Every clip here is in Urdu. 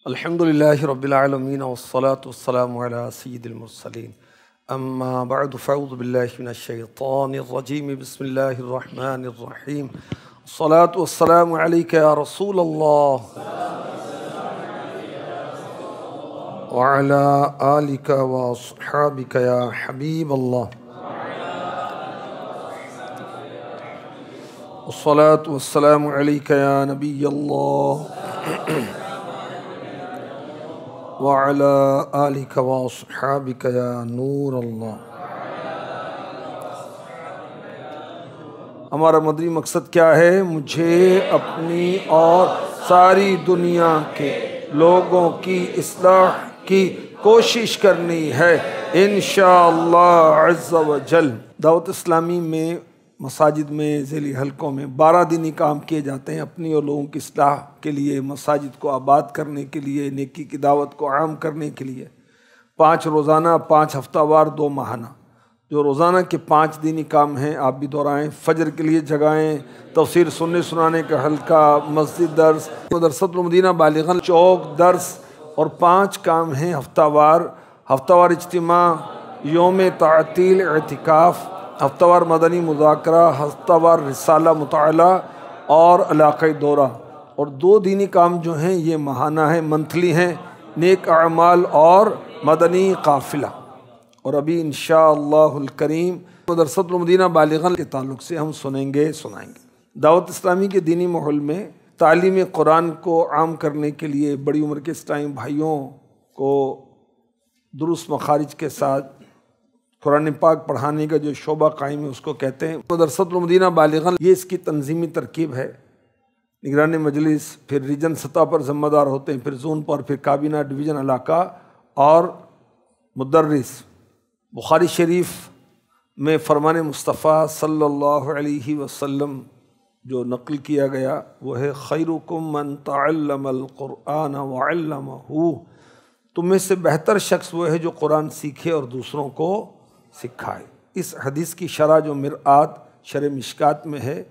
الحمدللہ رب العالمین والصلاة والسلام علی سید المرسلین اما بعد فاعوذ باللہ من الشیطان الرجیم بسم اللہ الرحمن الرحیم الصلاة والسلام علیک یا رسول اللہ وعلی آلک واصحابک یا حبیب اللہ الصلاة والسلام علیک یا نبی اللہ وعلى آلك وأصحابك يا نور اللہ۔ ہمارا مدنی مقصد کیا ہے؟ مجھے اپنی اور ساری دنیا کے لوگوں کی اصلاح کی کوشش کرنی ہے انشاءاللہ عز و جل۔ دعوت اسلامی میں مساجد میں ذیلی حلقوں میں 12 دینی کام کیے جاتے ہیں اپنی اور لوگوں کی اصلاح کے لیے، مساجد کو آباد کرنے کے لیے، نیکی کی دعوت کو عام کرنے کے لیے۔ 5 روزانہ، 5 ہفتہ وار، 2 ماہانہ۔ جو روزانہ کے 5 دینی کام ہیں آپ بھی دہرائیں۔ فجر کے لیے جگائیں، تفسیر سننے سنانے کا حلقہ، مسجد درس، مدرسۃ المدینہ بالغاً چوک درس، اور 5 کام ہیں ہفتہ وار اجتماع، یوم تعطیل اعتکاف، ہفتہ وار مدنی مذاکرہ، ہفتہ وار رسالہ مطالعہ اور علاقائی دورہ۔ اور 2 دینی کام جو ہیں یہ ماہانہ ہیں، منتھلی ہیں، نیک اعمال اور مدنی قافلہ۔ اور ابھی انشاءاللہ الکریم مدرسۃ المدینہ بالغاً کے تعلق سے ہم سنائیں گے۔ دعوت اسلامی کے دینی ماحول میں تعلیم قرآن کو عام کرنے کے لیے بڑی عمر کے اسلامی بھائیوں کو درست مخارج کے ساتھ قرآن پاک پڑھانے کا جو شعبہ قائم ہے اس کو کہتے ہیں مدرسۃ المدینہ بالغاً۔ یہ اس کی تنظیمی ترکیب ہے۔ نگران مجلس، پھر ریجن سطح پر ذمہ دار ہوتے ہیں، پھر زون پر، پھر کابینہ، ڈویژن، علاقہ اور مدرس۔ بخاری شریف میں فرمان مصطفیٰ صلی اللہ علیہ وسلم جو نقل کیا گیا وہ ہے خیرکم من تعلم القرآن وعلمہ۔ تم میں سے بہتر شخص وہ ہے جو قرآن سیکھے اور دوسروں کو سکھائے۔ اس حدیث کی شرح جو مرآت شرح مشکات میں ہے،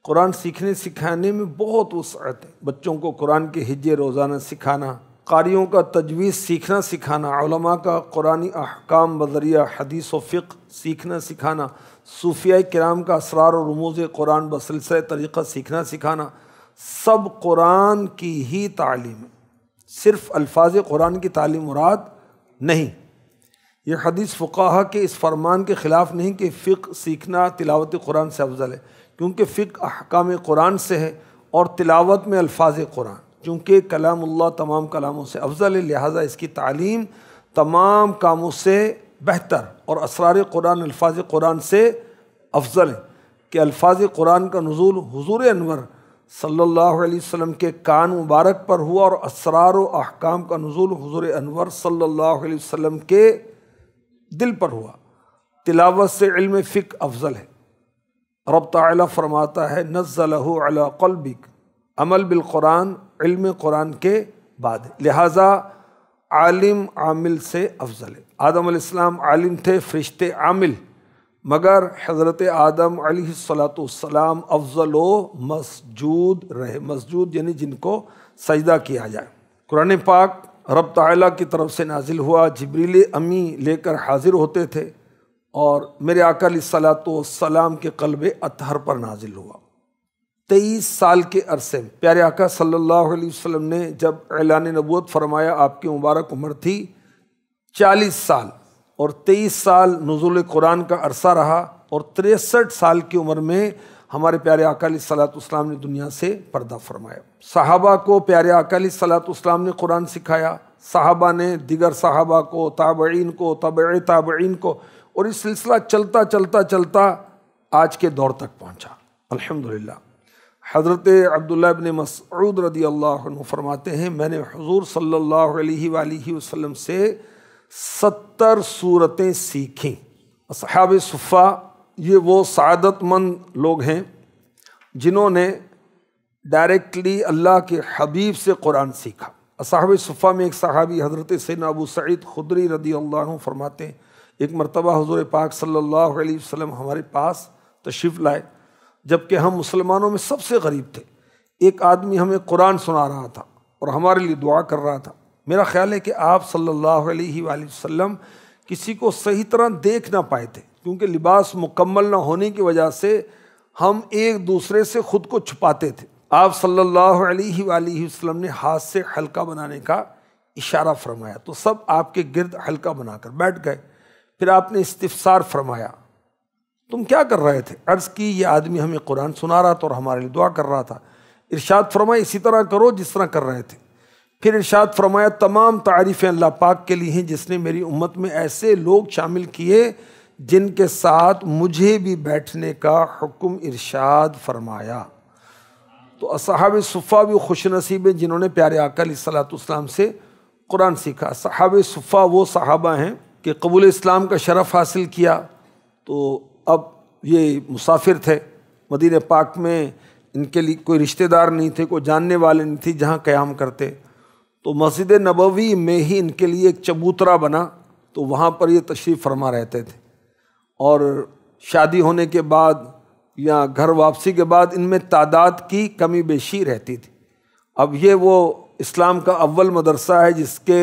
قرآن سیکھنے سکھانے میں بہت وسعت ہے۔ بچوں کو قرآن کے ہجے روزانہ سکھانا، قاریوں کا تجوید سیکھنا سکھانا، علماء کا قرآنی احکام بذریعہ حدیث و فقہ سیکھنا سکھانا، صوفیاء کرام کا اسرار و رموز قرآن بسلسلہ طریقہ سیکھنا سکھانا، سب قرآن کی ہی تعلیم ہے۔ صرف الفاظ قرآن کی تعلیم مراد نہیں۔ یہ حدیث فقہا کے اس فرمان کے خلاف نہیں کہ فقہ سیکھنا تلاوت قرآن سے افضل ہے، کیونکہ فقہ احکام قرآن سے ہے اور تلاوت میں الفاظ قرآن، چونکہ کلام اللہ تمام کلاموں سے افضل ہے، لہٰذا اس کی تعلیم تمام کاموں سے بہتر اور اسرار قرآن الفاظ قرآن سے افضل ہے کہ الفاظ قرآن کا نزول حضور انور صلی اللہ علیہ وسلم کے کان مبارک پر ہوا اور اسرار و احکام کا نزول حضور انور صلی اللہ علیہ وسلم کے دل پر ہوا۔ تلاوت سے علم فقہ افضل ہے۔ رب تعالیٰ فرماتا ہے نزلہ علی قلبک، عمل بالقرآن علم قرآن کے بعد ہے، لہٰذا عالم عامل سے افضل ہے۔ آدم علیہ السلام عالم تھے، فرشتے عامل، مگر حضرت آدم علیہ السلام افضل و مسجود رہے۔ مسجود یعنی جن کو سجدہ کیا جائے۔ قرآن پاک رب تعالیٰ کی طرف سے نازل ہوا، جبریل امی لے کر حاضر ہوتے تھے، اور میرے آقا علیہ السلام کے قلب اطہر پر نازل ہوا۔ 23 سال کے عرصے میں پیارے آقا صلی اللہ علیہ وسلم نے جب اعلان نبوت فرمایا، آپ کی مبارک عمر تھی 40 سال، اور 23 سال نزول قرآن کا عرصہ رہا، اور 63 سال کی عمر میں ہمارے پیارے آقا علیہ السلام نے دنیا سے پردہ فرمایا۔ صحابہ کو پیارے آقا علیہ السلام نے قرآن سکھایا، صحابہ نے دیگر صحابہ کو، تابعین کو، تابع تابعین کو، اور اس سلسلہ چلتا آج کے دور تک پہنچا الحمدللہ۔ حضرت عبداللہ ابن مسعود رضی اللہ عنہ فرماتے ہیں میں نے حضور صلی اللہ علیہ وآلہ وسلم سے 70 سورتیں سیکھیں۔ اصحاب صفہ یہ وہ سعادت مند لوگ ہیں جنہوں نے ڈائریکٹلی اللہ کے حبیب سے قرآن سیکھا۔ اصحاب صفہ میں ایک صحابی حضرت سیدنا ابو سعید خدری رضی اللہ عنہ فرماتے ہیں ایک مرتبہ حضور پاک صلی اللہ علیہ وسلم ہمارے پاس تشریف لائے، جبکہ ہم مسلمانوں میں سب سے غریب تھے۔ ایک آدمی ہمیں قرآن سنا رہا تھا اور ہمارے لیے دعا کر رہا تھا۔ میرا خیال ہے کہ آپ صلی اللہ علیہ وآلہ وسلم کسی کو صحیح طرح دیکھ نہ پائے تھے، کیونکہ لباس مکمل نہ ہونے کی وجہ سے ہم ایک دوسرے سے خود کو چھپاتے تھے۔ آپ صلی اللہ علیہ وآلہ وسلم نے ہاتھ سے حلقہ بنانے کا اشارہ فرمایا تو سب آپ کے گرد حلقہ بنا کر بیٹھ گئے۔ پھر آپ نے استفسار فرمایا، تم کیا کر رہے تھے؟ عرض کی یہ آدمی ہمیں قرآن سنا رہا تھا اور ہمارے لیے دعا کر رہا تھا۔ ارشاد فرمایا اسی طرح کرو جس طرح کر رہے تھے۔ پھر ارشاد فرمایا تمام تعریفیں اللہ پاک کے لیے ہیں جس نے میری امت میں ایسے لوگ شامل کیے جن کے ساتھ مجھے بھی بیٹھنے کا حکم ارشاد فرمایا۔ تو اصحاب صفہ بھی خوش نصیب ہیں جنہوں نے پیارے آقا علیہ الصلوۃ والسلام سے قرآن سیکھا۔ صحاب صفہ وہ صحابہ ہیں کہ قبول اسلام کا شرف حاصل کیا، تو اب یہ مسافر تھے مدینہ پاک میں، ان کے لیے کوئی رشتہ دار نہیں تھے، کوئی جاننے والے نہیں تھے جہاں قیام کرتے، تو مسجد نبوی میں ہی ان کے لیے ایک چبوترا بنا، تو وہاں پر یہ تشریف فرما رہتے تھے، اور شادی ہونے کے بعد یا گھر واپسی کے بعد ان میں تعداد کی کمی بیشی رہتی تھی۔ اب یہ وہ اسلام کا اول مدرسہ ہے جس کے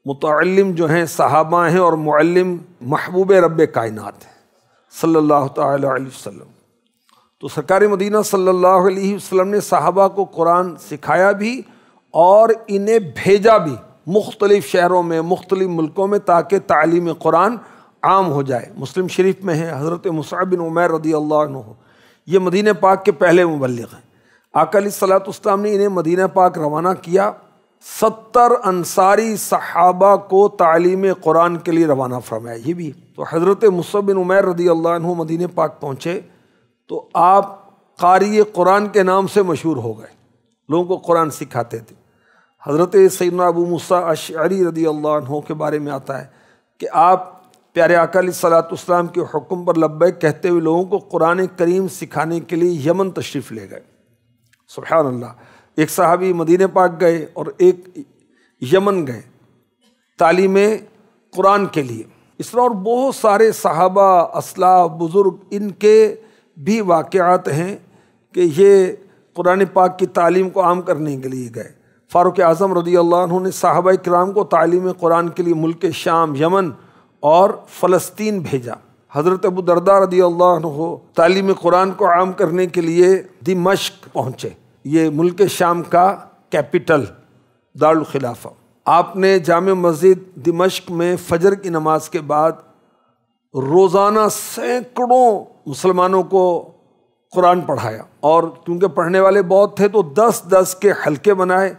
متعلم جو ہیں صحابہ ہیں اور معلم محبوب رب کائنات ہیں صلی اللہ تعالی علیہ وسلم۔ تو سرکار مدینہ صلی اللہ علیہ وسلم نے صحابہ کو قرآن سکھایا بھی اور انہیں بھیجا بھی مختلف شہروں میں، مختلف ملکوں میں، تاکہ تعلیم قرآن عام ہو جائے۔ مسلم شریف میں ہے حضرت مصعب بن عمیر رضی اللہ عنہ، یہ مدینہ پاک کے پہلے مبلغ ہیں۔ آقا علیہ الصلوۃ والسلام نے انہیں مدینہ پاک روانہ کیا، 70 انصاری صحابہ کو تعلیم قرآن کے لیے روانہ فرمایا۔ یہ بھی تو حضرت مصعب بن عمیر رضی اللہ عنہ مدینہ پاک پہنچے تو آپ قاری قرآن کے نام سے مشہور ہو گئے، لوگوں کو قرآن سکھاتے تھے۔ حضرت سیدنا ابو موسیٰ اشعری رضی اللہ عنہ کے بارے میں آتا ہے کہ آپ پیارے آقا علیہ الصلوۃ والسلام کے حکم پر لبیک کہتے ہوئے لوگوں کو قرآن کریم سکھانے کے لیے یمن تشریف لے گئے۔ سبحان اللہ، ایک صحابی مدینہ پاک گئے اور ایک یمن گئے تعلیم قرآن کے لیے۔ اس طرح اور بہت سارے صحابہ، اسلاف، بزرگ، ان کے بھی واقعات ہیں کہ یہ قرآن پاک کی تعلیم کو عام کرنے کے لیے گئے۔ فاروق اعظم رضی اللہ عنہ نے صحابہ کرام کو تعلیم قرآن کے لیے ملک شام، یمن اور فلسطین بھیجا۔ حضرت ابو درداء رضی اللہ عنہ تعلیم قرآن کو عام کرنے کے لیے دمشق پہنچے، یہ ملک شام کا کیپٹل دارالخلافہ۔ آپ نے جامع مسجد دمشق میں فجر کی نماز کے بعد روزانہ سینکڑوں مسلمانوں کو قرآن پڑھایا، اور کیونکہ پڑھنے والے بہت تھے تو 10 کے حلقے بنائے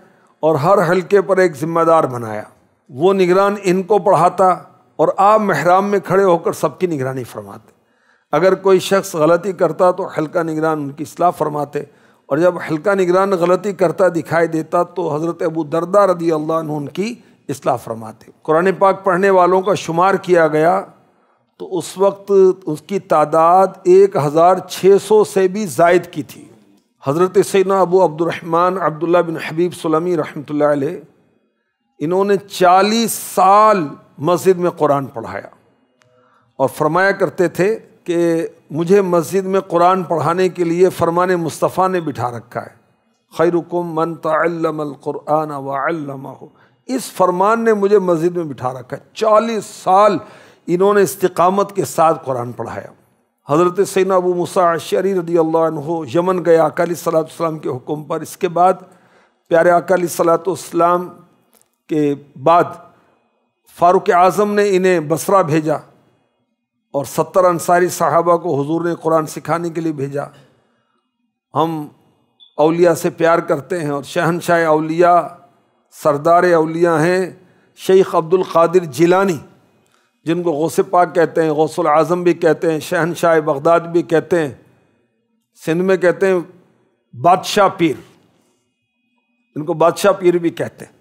اور ہر حلقے پر ایک ذمہ دار بنایا، وہ نگران ان کو پڑھاتا اور آپ محراب میں کھڑے ہو کر سب کی نگرانی فرماتے۔ اگر کوئی شخص غلطی کرتا تو حلقہ نگران ان کی اصلاح فرماتے، اور جب حلقہ نگران غلطی کرتا دکھائی دیتا تو حضرت ابو درداء رضی اللہ عنہ ان کی اصلاح فرماتے۔ قرآن پاک پڑھنے والوں کا شمار کیا گیا تو اس وقت اس کی تعداد 1600 سے بھی زائد کی تھی۔ حضرت سیدنا ابو عبد الرحمن عبداللہ بن حبیب سلمی رحمۃ اللہ علیہ، انہوں نے 40 سال مسجد میں قرآن پڑھایا اور فرمایا کرتے تھے کہ مجھے مسجد میں قرآن پڑھانے کے لیے فرمان مصطفیٰ نے بٹھا رکھا ہے، خیرکم من تعلم القرآن وعلمہ، اس فرمان نے مجھے مسجد میں بٹھا رکھا ہے۔ 40 سال انہوں نے استقامت کے ساتھ قرآن پڑھایا۔ حضرت سیدنا ابو موسیٰ اشعری رضی اللہ عنہ یمن گئے آقا علیہ الصلوۃ والسلام کے حکم پر۔ اس کے بعد پیارے آقا علیہ الصلوۃ والسلام کے بعد فاروق اعظم نے انہیں بصرہ بھیجا اور 70 انصاری صحابہ کو حضور نے قرآن سکھانے کے لیے بھیجا۔ ہم اولیاء سے پیار کرتے ہیں اور شہنشاہ اولیاء، سردار اولیاء ہیں شیخ عبد القادر جیلانی، جن کو غوث پاک کہتے ہیں، غوث العظم بھی کہتے ہیں، شہنشاہ بغداد بھی کہتے ہیں، سندھ میں کہتے ہیں بادشاہ پیر، ان کو بادشاہ پیر بھی کہتے ہیں،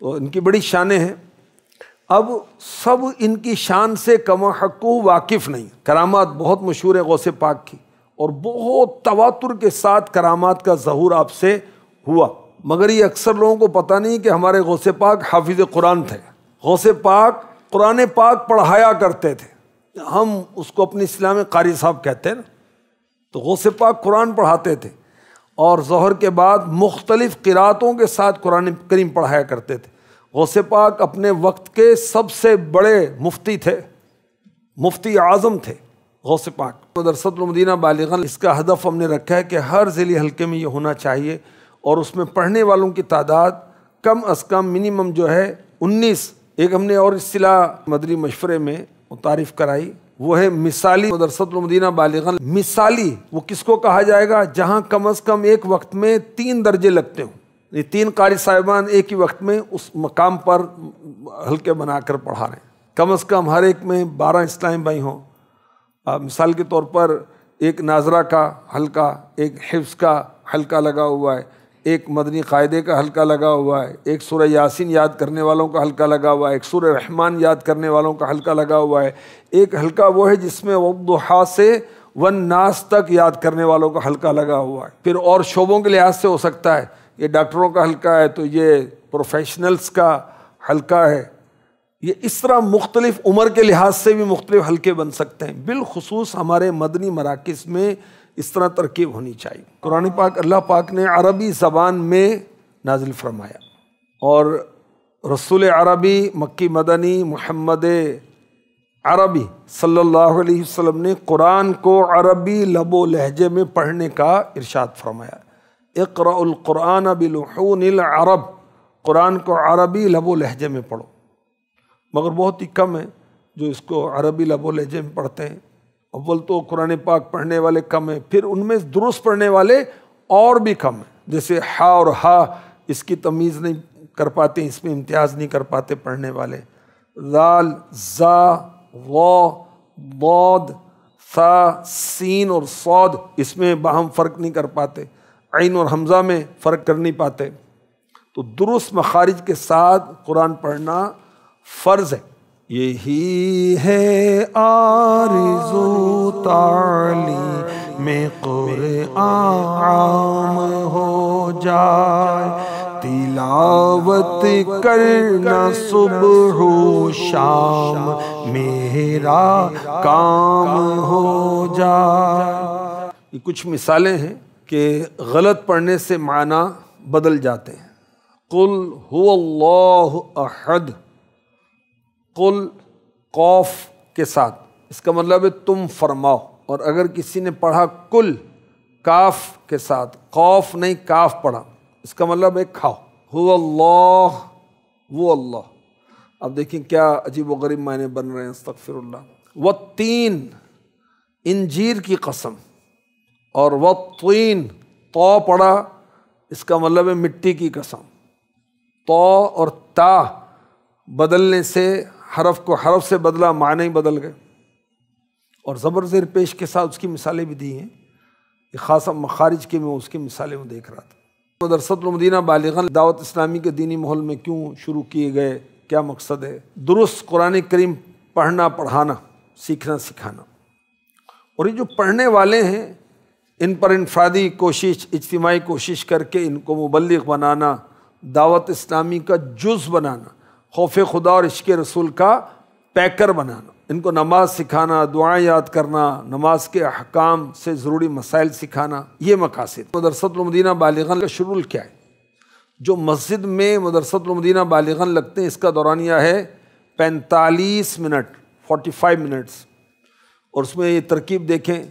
تو ان کی بڑی شانیں ہیں۔ اب سب ان کی شان سے کما حقو واقف نہیں، کرامات بہت مشہور ہے غوث پاک کی، اور بہت تواتر کے ساتھ کرامات کا ظہور آپ سے ہوا، مگر یہ اکثر لوگوں کو پتہ نہیں کہ ہمارے غوث پاک حافظ قرآن تھے۔ غوث پاک قرآن پاک پڑھایا کرتے تھے، ہم اس کو اپنی اصطلاح میں قاری صاحب کہتے ہیں نا، تو غوث پاک قرآن پڑھاتے تھے، اور ظہر کے بعد مختلف قراتوں کے ساتھ قرآن کریم پڑھایا کرتے تھے۔ غوث پاک اپنے وقت کے سب سے بڑے مفتی تھے، مفتی اعظم تھے غوث پاک۔ مدرسۃ المدینہ بالغاً اس کا ہدف ہم نے رکھا ہے کہ ہر ذیلی حلقے میں یہ ہونا چاہیے، اور اس میں پڑھنے والوں کی تعداد کم از کم منیمم جو ہے 19۔ ایک ہم نے اور اصطلاح مدری مشورے میں متعارف کرائی، وہ ہے مثالی مدرسۃ المدینہ بالغاً۔ مثالی وہ کس کو کہا جائے گا؟ جہاں کم از کم ایک وقت میں 3 درجے لگتے ہوں، یہ 3 قاری صاحبان ایک ہی وقت میں اس مقام پر حلقے بنا کر پڑھا رہے ہیں۔ کم از کم ہر ایک میں 12 اسلامی بھائی ہوں۔ مثال کے طور پر ایک ناظرہ کا حلقہ، ایک حفظ کا حلقہ لگا ہوا ہے، ایک مدنی قاعدے کا حلقہ لگا ہوا ہے، ایک سورہ یاسین یاد کرنے والوں کا حلقہ لگا ہوا ہے، ایک سورہ رحمان یاد کرنے والوں کا حلقہ لگا ہوا ہے، ایک حلقہ وہ ہے جس میں والضحیٰ سے والناس تک یاد کرنے والوں کا حلقہ لگا ہوا ہے۔ پھر اور شعبوں کے لحاظ سے ہو سکتا ہے، یہ ڈاکٹروں کا حلقہ ہے تو یہ پروفیشنلز کا حلقہ ہے، یہ اس طرح مختلف عمر کے لحاظ سے بھی مختلف حلقے بن سکتے ہیں۔ بالخصوص ہمارے مدنی مراکز میں اس طرح ترکیب ہونی چاہیے۔ قرآن پاک اللہ پاک نے عربی زبان میں نازل فرمایا، اور رسول عربی مکی مدنی محمد عربی صلی اللہ علیہ وسلم نے قرآن کو عربی لب و لہجے میں پڑھنے کا ارشاد فرمایا، اقرأ القرآن بلحون العرب، قرآن کو عربی لب و لہجے میں پڑھو۔ مگر بہت ہی کم ہیں جو اس کو عربی لب و لہجے میں پڑھتے ہیں۔ اول تو قرآن پاک پڑھنے والے کم ہیں، پھر ان میں درست پڑھنے والے اور بھی کم ہیں، جیسے ہا اور ہا اس کی تمیز نہیں کر پاتے، اس میں امتیاز نہیں کر پاتے پڑھنے والے، ذال، زا، وا، ضاد، ثا، سین اور صاد اس میں باہم فرق نہیں کر پاتے، عین اور حمزہ میں فرق کر نہیں پاتے۔ تو درست مخارج کے ساتھ قرآن پڑھنا فرض ہے۔ یہی ہے آرزو تعلیم قرآن عام ہو جائے، تلاوت کرنا صبح و شام میرا کام ہو جائے۔ یہ کچھ مثالیں ہیں کہ غلط پڑھنے سے معنی بدل جاتے ہیں۔ قل هو اللہ احد، قل قوف کے ساتھ، اس کا مطلب ہے تم فرماؤ، اور اگر کسی نے پڑھا کل کاف کے ساتھ، قوف نہیں کاف پڑھا، اس کا مطلب ہے کھاؤ۔ هو اللہ، وہ اللہ۔ اب دیکھیں کیا عجیب و غریب معنی بن رہے ہیں، استغفر اللہ۔ والتین، انجیر کی قسم، اور والطین تو پڑھا، اس کا مطلب ہے مٹی کی قسم۔ تو اور تا بدلنے سے حرف کو حرف سے بدلا، معنی ہی بدل گئے۔ اور زبر زیر پیش کے ساتھ اس کی مثالیں بھی دی ہیں، یہ خاصا مخارج کے میں اس کی مثالیں میں دیکھ رہا تھا۔ مدرسۃ المدینہ بالغاً دعوت اسلامی کے دینی ماحول میں کیوں شروع کیے گئے، کیا مقصد ہے؟ درست قرآن کریم پڑھنا، پڑھانا، سیکھنا، سکھانا۔ اور یہ جو پڑھنے والے ہیں ان پر انفرادی کوشش، اجتماعی کوشش کر کے ان کو مبلغ بنانا، دعوت اسلامی کا جز بنانا، خوف خدا اور عشق رسول کا پیکر بنانا، ان کو نماز سکھانا، دعائیں یاد کرنا، نماز کے احکام سے ضروری مسائل سکھانا، یہ مقاصد۔ مدرسۃ المدینہ بالغاً کا شیڈول کیا ہے؟ جو مسجد میں مدرسۃ المدینہ بالغاً لگتے ہیں اس کا دورانیہ ہے 45 منٹ، 45 منٹس۔ اور اس میں یہ ترکیب دیکھیں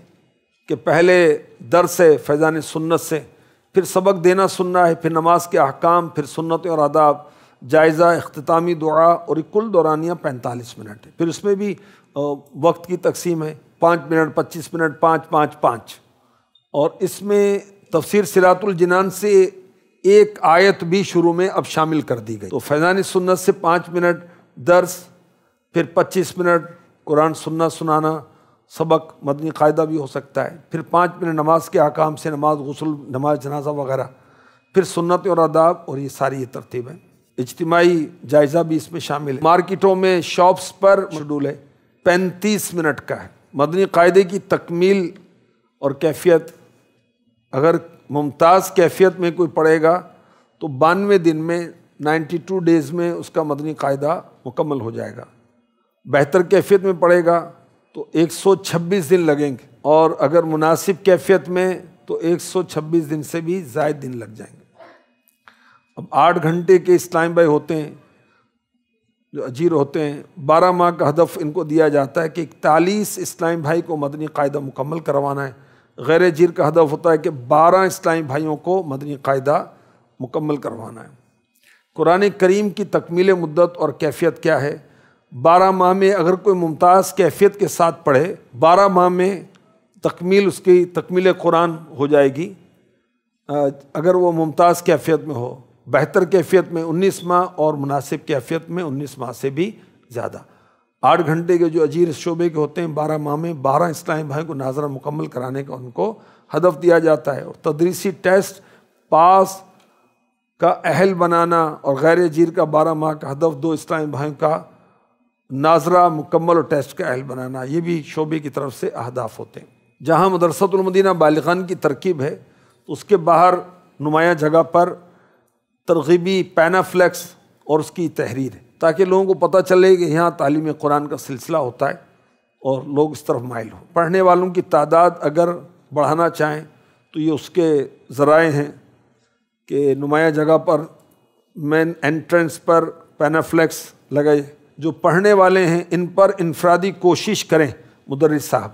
کہ پہلے درس ہے فیضان سنت سے، پھر سبق دینا سننا ہے، پھر نماز کے احکام، پھر سنت اور آداب، جائزہ، اختتامی دعا، اور کل دورانیہ 45 منٹ ہے۔ پھر اس میں بھی وقت کی تقسیم ہے، 5 منٹ، 25 منٹ، 5 5 5۔ اور اس میں تفسیر صراط الجنان سے ایک آیت بھی شروع میں اب شامل کر دی گئی۔ تو فیضان سنت سے 5 منٹ درس، پھر 25 منٹ قرآن سننا سنانا، سبق مدنی قاعدہ بھی ہو سکتا ہے، پھر 5 منٹ نماز کے احکام سے، نماز غسل، نماز جنازہ وغیرہ، پھر سنت اور آداب، اور یہ ساری یہ ترتیب ہے۔ اجتماعی جائزہ بھی اس میں شامل ہے۔ مارکیٹوں میں، شاپس پر شیڈول ہے 35 منٹ کا ہے۔ مدنی قاعدے کی تکمیل اور کیفیت، اگر ممتاز کیفیت میں کوئی پڑھے گا تو 92 دن میں، 92 ڈیز میں اس کا مدنی قاعدہ مکمل ہو جائے گا۔ بہتر کیفیت میں پڑھے گا تو 126 دن لگیں گے، اور اگر مناسب کیفیت میں تو 126 دن سے بھی زائد دن لگ جائیں گے۔ اب 8 گھنٹے کے اسلام بھائی ہوتے ہیں جو اجیر ہوتے ہیں، 12 ماہ کا ہدف ان کو دیا جاتا ہے کہ 41 اسلامی بھائی کو مدنی قاعدہ مکمل کروانا ہے۔ غیر اجیر کا ہدف ہوتا ہے کہ 12 اسلامی بھائیوں کو مدنی قاعدہ مکمل کروانا ہے۔ قرآن کریم کی تکمیل مدت اور کیفیت کیا ہے؟ 12 ماہ میں اگر کوئی ممتاز کیفیت کے ساتھ پڑھے، 12 ماہ میں اس کی تکمیل قرآن ہو جائے گی۔ اگر وہ ممتاز کیفیت میں ہو، بہتر کیفیت میں 19 ماہ، اور مناسب کیفیت میں 19 ماہ سے بھی زیادہ۔ 8 گھنٹے کے جو اجیر اس شعبے کے ہوتے ہیں، 12 ماہ میں 12 اسلامی بھائی کو ناظرہ مکمل کرانے کا ان کو ہدف دیا جاتا ہے۔ اور تدریسی ٹیسٹ پاس کا اہل بنانا اور غیر اجیر کا 12 ماہ کا ہدف 2 اسلامی بھائیوں کا ناظرہ مکمل اور ٹیسٹ کا اہل بنانا، یہ بھی شعبے کی طرف سے اہداف ہوتے ہیں۔ جہاں مدرسۃ المدینہ بالغان کی ترکیب ہے تو اس کے باہر نمایاں جگہ پر ترغیبی پینافلیکس اور اس کی تحریر ہے، تاکہ لوگوں کو پتہ چلے کہ یہاں تعلیم قرآن کا سلسلہ ہوتا ہے اور لوگ اس طرف مائل ہوں۔ پڑھنے والوں کی تعداد اگر بڑھانا چاہیں تو یہ اس کے ذرائع ہیں کہ نمایاں جگہ پر مین انٹرنس پر پینافلیکس لگائے۔ جو پڑھنے والے ہیں ان پر انفرادی کوشش کریں مدرس صاحب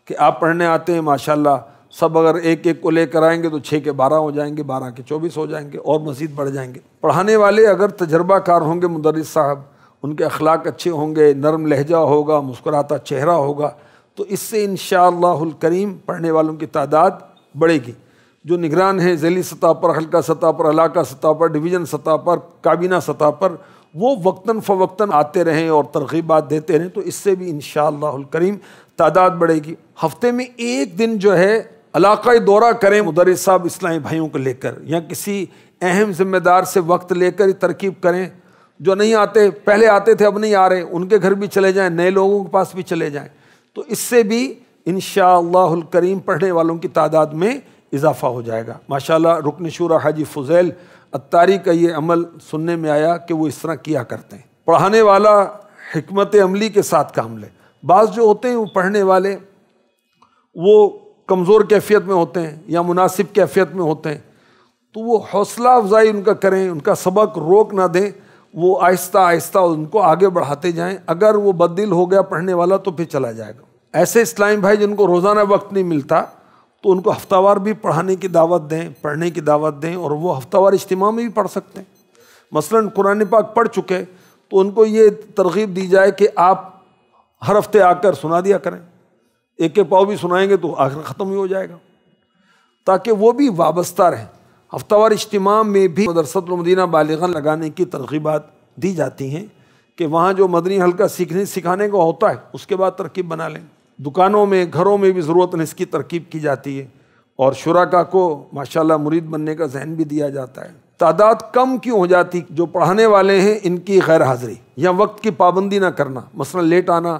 کہ آپ پڑھنے آتے ہیں ماشاءاللہ، سب اگر ایک ایک کو لے کر آئیں گے تو 6 کے 12 ہو جائیں گے، 12 کے 24 ہو جائیں گے، اور مزید بڑھ جائیں گے۔ پڑھانے والے اگر تجربہ کار ہوں گے مدرس صاحب، ان کے اخلاق اچھے ہوں گے، نرم لہجہ ہوگا، مسکراتا چہرہ ہوگا، تو اس سے انشاءاللہ الکریم پڑھنے والوں کی تعداد بڑھے گی۔ جو نگران ہیں ذیلی سطح پر، حلقہ سطح پر، علاقہ سطح پر، ڈویژن سطح پر، کابینہ سطح پر، وہ وقتاً فوقتاً آتے رہیں اور ترغیبات دیتے رہیں، تو اس سے بھی انشاءاللہ الکریم تعداد بڑھے گی۔ ہفتے میں ایک دن جو ہے علاقائی دورہ کریں مدرس صاحب اسلامی بھائیوں کو لے کر، یا کسی اہم ذمہ دار سے وقت لے کر ترکیب کریں۔ جو نہیں آتے، پہلے آتے تھے اب نہیں آ رہے، ان کے گھر بھی چلے جائیں، نئے لوگوں کے پاس بھی چلے جائیں، تو اس سے بھی انشاءاللہ الکریم پڑھنے والوں کی تعداد میں اضافہ ہو جائے گا۔ ماشاءاللہ رکن شورا حاجی فضیل اتاری کا یہ عمل سننے میں آیا کہ وہ اس طرح کیا کرتے ہیں۔ پڑھانے والا حکمت عملی کے ساتھ کام لے۔ بعض جو ہوتے ہیں وہ پڑھنے والے وہ کمزور کیفیت میں ہوتے ہیں یا مناسب کیفیت میں ہوتے ہیں، تو وہ حوصلہ افزائی ان کا کریں، ان کا سبق روک نہ دیں، وہ آہستہ آہستہ ان کو آگے بڑھاتے جائیں۔ اگر وہ بددل ہو گیا پڑھنے والا تو پھر چلا جائے گا۔ ایسے اسلامی بھائی جن کو روزانہ وقت نہیں ملتا تو ان کو ہفتہ وار بھی پڑھانے کی دعوت دیں، پڑھنے کی دعوت دیں، اور وہ ہفتہ وار اجتماع میں بھی پڑھ سکتے ہیں۔ مثلاً قرآن پاک پڑھ چکے تو ان کو یہ ترغیب دی جائے کہ آپ ہر ہفتے آ کر سنا دیا کریں، ایک ایک پاؤ بھی سنائیں گے تو آخر ختم ہی ہو جائے گا، تاکہ وہ بھی وابستہ رہیں۔ ہفتہ وار اجتماع میں بھی مدرسۃ المدینہ بالغان لگانے کی ترغیبات دی جاتی ہیں کہ وہاں جو مدنی حلقہ سیکھنے سکھانے کا ہوتا ہے اس کے بعد ترکیب بنا لیں۔ دکانوں میں، گھروں میں بھی ضرورت اس کی ترکیب کی جاتی ہے، اور شرکاء کو ماشاءاللہ مرید بننے کا ذہن بھی دیا جاتا ہے۔ تعداد کم کیوں ہو جاتی؟ جو پڑھانے والے ہیں ان کی غیر حاضری یا وقت کی پابندی نہ کرنا، مثلا لیٹ آنا،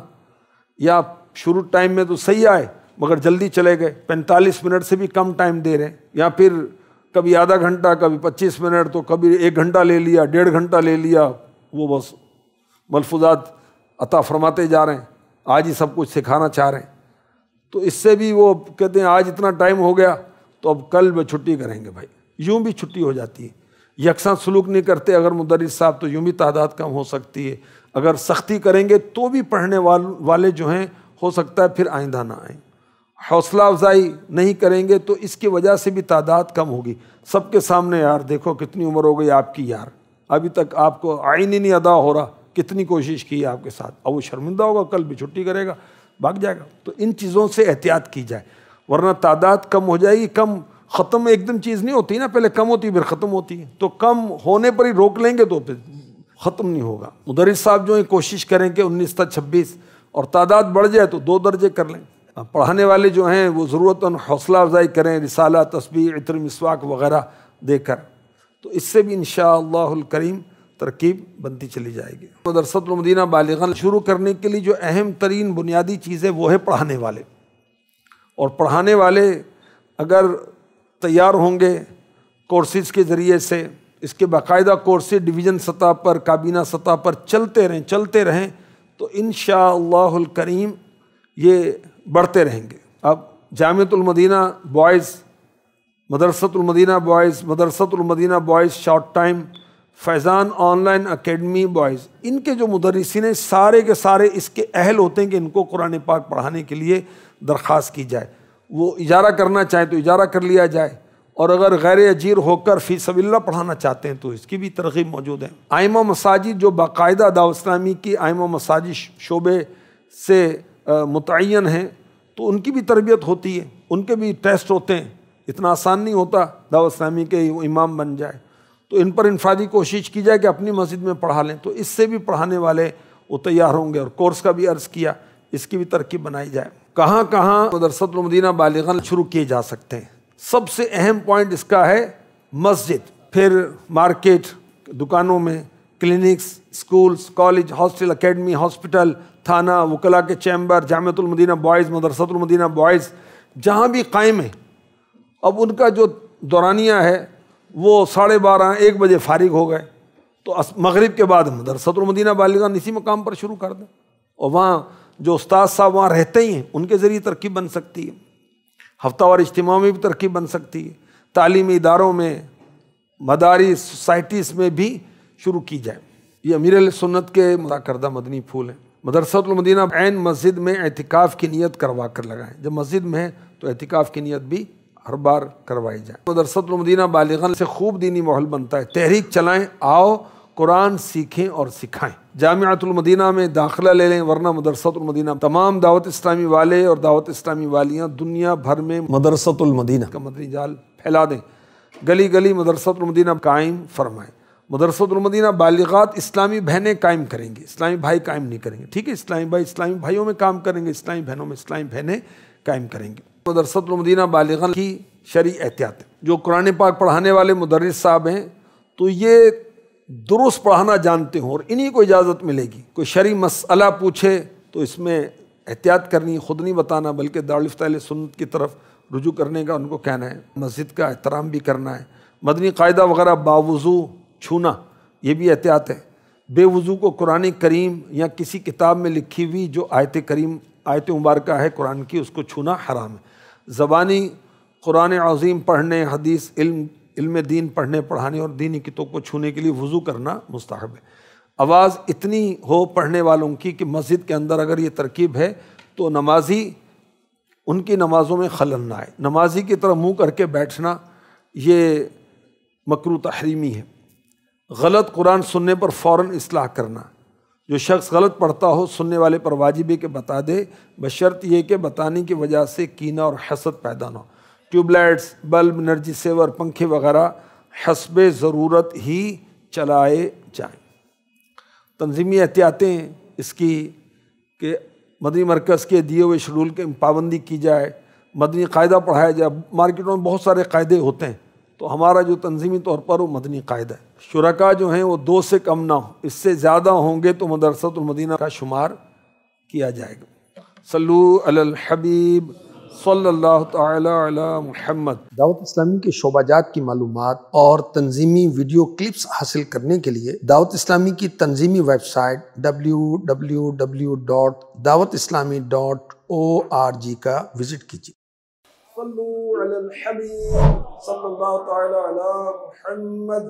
یا شروع ٹائم میں تو صحیح آئے مگر جلدی چلے گئے، 45 منٹ سے بھی کم ٹائم دے رہے ہیں، یا پھر کبھی آدھا گھنٹہ، کبھی 25 منٹ، تو کبھی 1 گھنٹہ لے لیا، 1.5 گھنٹہ لے لیا، وہ بس ملفوظات عطا فرماتے جا رہے ہیں، آج ہی سب کچھ سکھانا چاہ رہے ہیں، تو اس سے بھی وہ کہتے ہیں آج اتنا ٹائم ہو گیا تو اب کل میں چھٹی کریں گے۔ بھائی یوں بھی چھٹی ہو جاتی ہے۔ یکساں سلوک نہیں کرتے اگر مدرس صاحب تو یوں بھی تعداد کم ہو سکتی ہے۔ اگر سختی کریں گے تو بھی پڑھنے والے جو ہیں ہو سکتا ہے پھر آئندہ نہ آئیں۔ حوصلہ افزائی نہیں کریں گے تو اس کی وجہ سے بھی تعداد کم ہوگی۔ سب کے سامنے یار دیکھو کتنی عمر ہو گئی آپ کی، یار ابھی تک آپ کو آئین ہی نہیں ادا ہو رہا، کتنی کوشش کی آپ کے ساتھ، اب وہ شرمندہ ہوگا، کل بھی چھٹی کرے گا، بھاگ جائے گا۔ تو ان چیزوں سے احتیاط کی جائے، ورنہ تعداد کم ہو جائے گی۔ کم ختم ایک دم چیز نہیں ہوتی نا، پہلے کم ہوتی پھر ختم ہوتی ہے، تو کم ہونے پر ہی روک لیں گے تو پھر ختم نہیں ہوگا۔ مدرس صاحب جو ہیں کوشش کریں کہ 19 تا 26، اور تعداد بڑھ جائے تو 2 درجے کر لیں۔ پڑھانے والے جو ہیں وہ ضرورتاً حوصلہ افزائی کریں، رسالہ، تسبیح، عطر، مسواک وغیرہ دے کر، تو اس سے بھی انشاءاللہ الکریم ترکیب بنتی چلی جائے گی۔ مدرسۃ المدینہ بالغان شروع کرنے کے لیے جو اہم ترین بنیادی چیز ہے وہ ہے پڑھانے والے، اور پڑھانے والے اگر تیار ہوں گے کورسز کے ذریعے سے، اس کے باقاعدہ کورسز ڈویژن سطح پر، کابینہ سطح پر چلتے رہیں تو انشاءاللہ الکریم یہ بڑھتے رہیں گے۔ اب جامعۃ المدینہ بوائز مدرسۃ المدینہ بوائز، مدرسۃ المدینہ بوائز short time, Faizan online academy boys, ان کے جو مدرسین ہیں سارے کے سارے اس کے اہل ہوتے ہیں کہ ان کو قرآن پاک پڑھانے کے لیے درخواست کی جائے۔ وہ اجارہ کرنا چاہیں تو اجارہ کر لیا جائے، اور اگر غیر اجیر ہو کر فی سبیل اللہ پڑھانا چاہتے ہیں تو اس کی بھی ترغیب موجود ہے۔ ائمہ مساجد جو باقاعدہ دعوت اسلامی کی ائمہ مساجد شعبے سے متعین ہیں تو ان کی بھی تربیت ہوتی ہے، ان کے بھی ٹیسٹ ہوتے ہیں۔ اتنا آسان نہیں ہوتا دعوت اسلامی کے وہ امام بن جائے، تو ان پر انفرادی کوشش کی جائے کہ اپنی مسجد میں پڑھا لیں، تو اس سے بھی پڑھانے والے وہ تیار ہوں گے۔ اور کورس کا بھی عرض کیا، اس کی بھی ترکیب بنائی جائے۔ کہاں کہاں مدرسۃ المدینہ بالغاً شروع کیے جا سکتے ہیں؟ سب سے اہم پوائنٹ اس کا ہے مسجد، پھر مارکیٹ، دکانوں میں، clinics, schools, college, hostel, academy, hospital, تھانہ، وکلاء کے چیمبر، جامعۃ المدینہ بوائز، مدرسۃ المدینہ بوائز جہاں بھی قائم ہیں۔ اب ان کا جو دورانیہ ہے وہ 12:30 1 بجے فارغ ہو گئے تو مغرب کے بعد مدرسۃ المدینہ بالغاً اسی مقام پر شروع کر دیں، اور وہاں جو استاد صاحب وہاں رہتے ہی ہیں ان کے ذریعے ترکیب بن سکتی ہے۔ ہفتہ وار اجتماع میں بھی ترکیب بن سکتی ہے، تعلیمی اداروں میں، مدارس، سوسائٹیز میں بھی شروع کی جائے۔ یہ امیر اہل سنت کے عطا کردہ مدنی پھول ہیں۔ مدرسۃ المدینہ عین مسجد میں اعتکاف کی نیت کروا کر لگائیں، جب مسجد میں ہے تو اعتکاف کی نیت بھی ہر بار کروائی جائے۔ مدرسۃ المدینہ بالغاً سے خوب دینی ماحول بنتا ہے۔ تحریک چلائیں، آؤ قرآن سیکھیں اور سکھائیں۔ جامعۃ المدینہ میں داخلہ لے لیں، ورنہ مدرسۃ المدینہ تمام دعوت اسلامی والے اور دعوت اسلامی والیاں دنیا بھر میں مدرسۃ المدینہ کا مدنی جال پھیلا دیں، گلی گلی مدرسۃ المدینہ قائم فرمائیں۔ مدرسۃ المدینہ بالغات اسلامی بہنیں قائم کریں گے، اسلامی بھائی قائم نہیں کریں گے، ٹھیک ہے؟ اسلامی بھائی اسلامی بھائیوں میں کام کریں گے، اسلامی بہنوں میں اسلامی بہنیں قائم کریں گے۔ مدرسۃ المدینہ بالغاً کی شرعی احتیاط ہے۔ جو قرآن پاک پڑھانے والے مدرس صاحب ہیں تو یہ درست پڑھانا جانتے ہوں، اور انہی کو اجازت ملے گی۔ کوئی شرعی مسئلہ پوچھے تو اس میں احتیاط کرنی، خود نہیں بتانا بلکہ دارالفتہ اہل سنت کی طرف رجوع کرنے کا ان کو کہنا ہے۔ مسجد کا احترام بھی کرنا ہے۔ مدنی قاعدہ وغیرہ باوضو چھونا، یہ بھی احتیاط ہے۔ بے وضو کو قرآن کریم یا کسی کتاب میں لکھی ہوئی جو آیت مبارکہ ہے قرآن کی، اس کو چھونا حرام ہے۔ زبانی قرآن عظیم پڑھنے، حدیث، علم دین پڑھنے پڑھانے اور دینی کتب کو چھونے کے لیے وضو کرنا مستحب ہے۔ آواز اتنی ہو پڑھنے والوں کی کہ مسجد کے اندر اگر یہ ترکیب ہے تو نمازی ان کی نمازوں میں خلل نہ آئے۔ نمازی کی طرح منہ کر کے بیٹھنا یہ مکروہ تحریمی ہے۔ غلط قرآن سننے پر فوراً اصلاح کرنا، جو شخص غلط پڑھتا ہو سننے والے پر واجب ہے کہ بتا دے، بشرط یہ کہ بتانے کی وجہ سے کینہ اور حسد پیدا نہ ہو۔ Tube lights, bulb, energy saver, پنکھے وغیرہ حسب ضرورت ہی چلائے جائیں۔ تنظیمی احتیاطیں اس کی کہ مدنی مرکز کے دیے ہوئے شیڈول کی پابندی کی جائے، مدنی قاعدہ پڑھایا جائے۔ مارکیٹوں میں بہت سارے قاعدے ہوتے ہیں، تو ہمارا جو تنظیمی طور پر وہ مدنی قاعدہ ہے۔ شرکاء جو ہیں وہ 2 سے کم نہ ہوں، اس سے زیادہ ہوں گے تو مدرسۃ المدینہ کا شمار کیا جائے گا۔ صلو علی الحبیب صلی اللہ تعالی علی محمد۔ دعوت اسلامی کے شعبہ جات کی معلومات اور تنظیمی ویڈیو کلپس حاصل کرنے کے لیے دعوت اسلامی کی تنظیمی ویب سائٹ www.dawatislami.org کا وزٹ کیجیے۔ صلو علی الحبیب صلی اللہ تعالی علی محمد۔